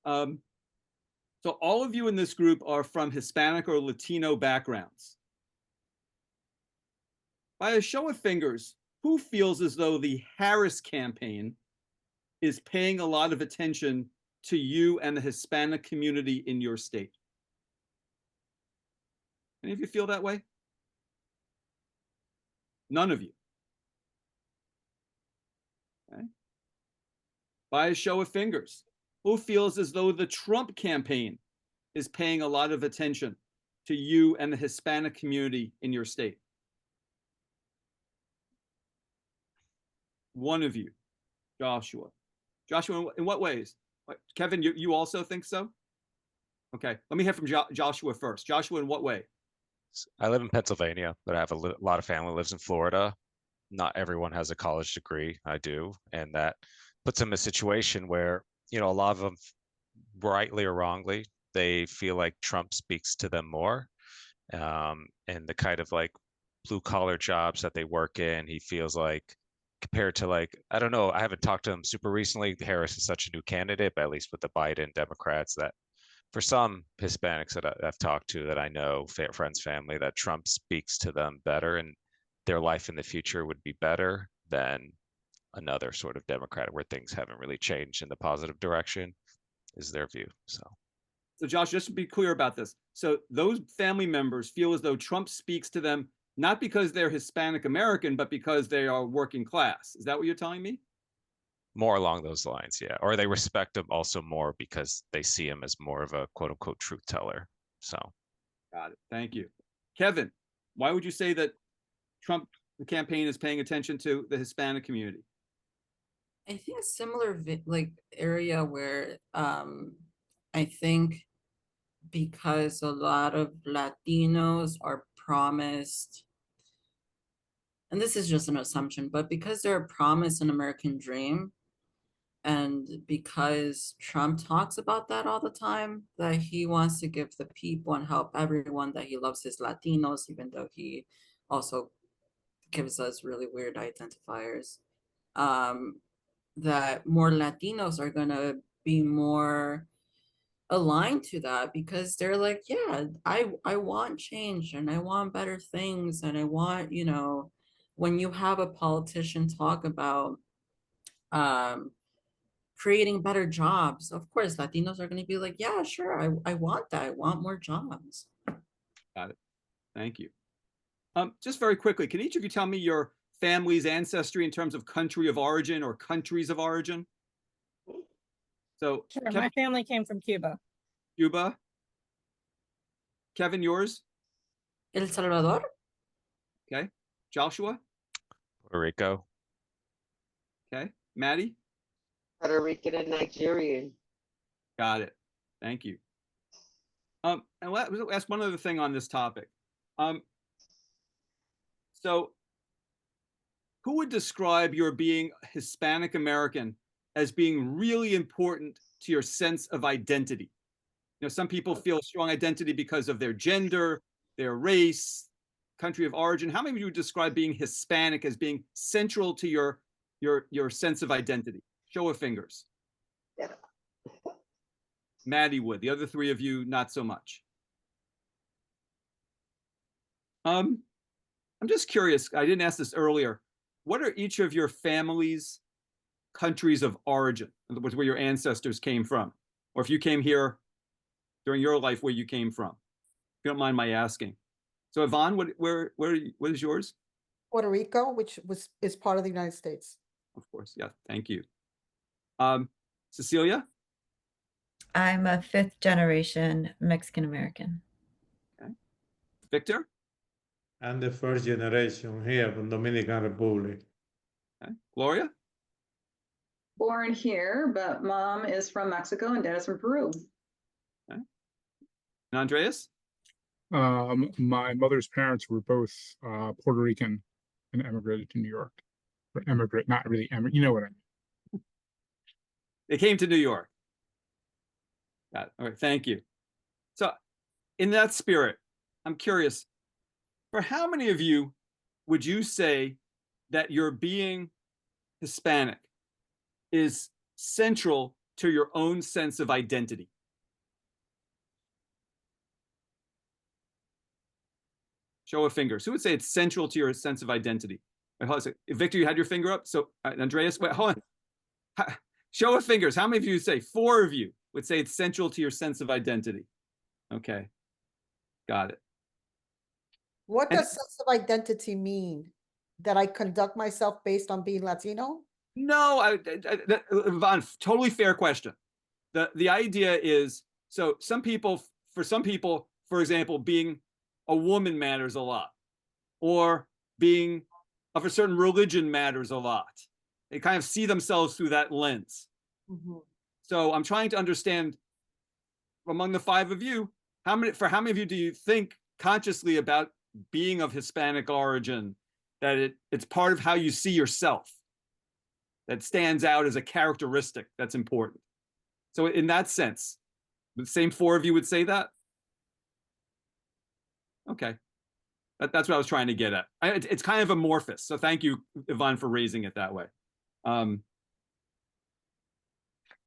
Um, so all of you in this group are from Hispanic or Latino backgrounds. By a show of fingers, who feels as though the Harris campaign is paying a lot of attention to you and the Hispanic community in your state? Any of you feel that way? None of you. Okay. By a show of fingers, who feels as though the Trump campaign is paying a lot of attention to you and the Hispanic community in your state? One of you, Joshua. Joshua, in what ways? Kevin, you also think so? Okay, let me hear from Joshua first. Joshua, in what way? I live in Pennsylvania, but I have a lot of family lives in Florida. Not everyone has a college degree. I do, and that puts them in a situation where, a lot of them, rightly or wrongly, they feel like Trump speaks to them more, and the kind of like blue collar jobs that they work in. He feels like compared to like, I don't know, I haven't talked to him super recently. Harris is such a new candidate, but at least with the Biden Democrats, that for some Hispanics that I've talked to that I know, friends, family, that Trump speaks to them better and their life in the future would be better than another sort of Democrat where things haven't really changed in the positive direction, is their view. So Josh, just to be clear about this. So those family members feel as though Trump speaks to them not because they're Hispanic American, but because they are working class. Is that what you're telling me? More along those lines, yeah. Or they respect him also more because they see him as more of a quote unquote truth teller. So got it. Thank you. Kevin, why would you say that Trump, the campaign, is paying attention to the Hispanic community? I think a similar like area where I think because a lot of Latinos are promised, and this is just an assumption, but because they're promised an American dream, and because Trump talks about that all the time, that he wants to give the people and help everyone, that he loves his Latinos, even though he also gives us really weird identifiers. That more Latinos are gonna be more aligned to that because they're like, yeah, I want change and I want better things and I want, when you have a politician talk about um creating better jobs, of course Latinos are going to be like, yeah, sure, I want that. I want more jobs. Got it. Thank you. Just very quickly, can each of you tell me your family's ancestry in terms of country of origin or countries of origin? So, Sure, Kevin, my family came from Cuba. Cuba. Kevin, yours? El Salvador. Okay. Joshua? Puerto Rico. Okay. Maddie? Puerto Rican and Nigerian. Got it. Thank you. And let's ask one other thing on this topic. So, who would describe your being Hispanic American as being really important to your sense of identity? Some people feel strong identity because of their gender, their race, country of origin. How many of you would describe being Hispanic as being central to your sense of identity? Show of fingers. Yeah. Maddie would. The other three of you, not so much. I'm just curious. I didn't ask this earlier. What are each of your family's countries of origin? In other words, where your ancestors came from, or if you came here during your life, where you came from. If you don't mind my asking. So, Yvonne, what is yours? Puerto Rico, which is part of the United States. Of course, yeah. Thank you. Cecilia? I'm a fifth generation Mexican American. Okay. Victor? I'm the first generation here from Dominican Republic. Okay. Gloria? Born here, but mom is from Mexico and dad is from Peru. Okay. And Andreas? My mother's parents were both Puerto Rican and emigrated to New York. Or emigrate, not really emigrate, you know what I mean. They came to New York. Got it. All right, thank you. So, in that spirit, I'm curious, for how many of you would you say that your being Hispanic is central to your own sense of identity? Show of fingers. Who would say it's central to your sense of identity? Wait, hold on a second. Victor, you had your finger up. So Andreas, wait, hold on. Show of fingers. How many of you would say? 4 of you would say it's central to your sense of identity. Okay, got it. What does sense of identity mean? That I conduct myself based on being Latino? No, Yvonne, totally fair question. The idea is, so for some people, for example, being a woman matters a lot, or being of a certain religion matters a lot. They kind of see themselves through that lens. Mm-hmm. So I'm trying to understand, among the 5 of you, how many of you do you think consciously about being of Hispanic origin, that it's part of how you see yourself, that stands out as a characteristic that's important? So in that sense, the same 4 of you would say that? Okay. That's what I was trying to get at. It's kind of amorphous. So thank you, Yvonne, for raising it that way.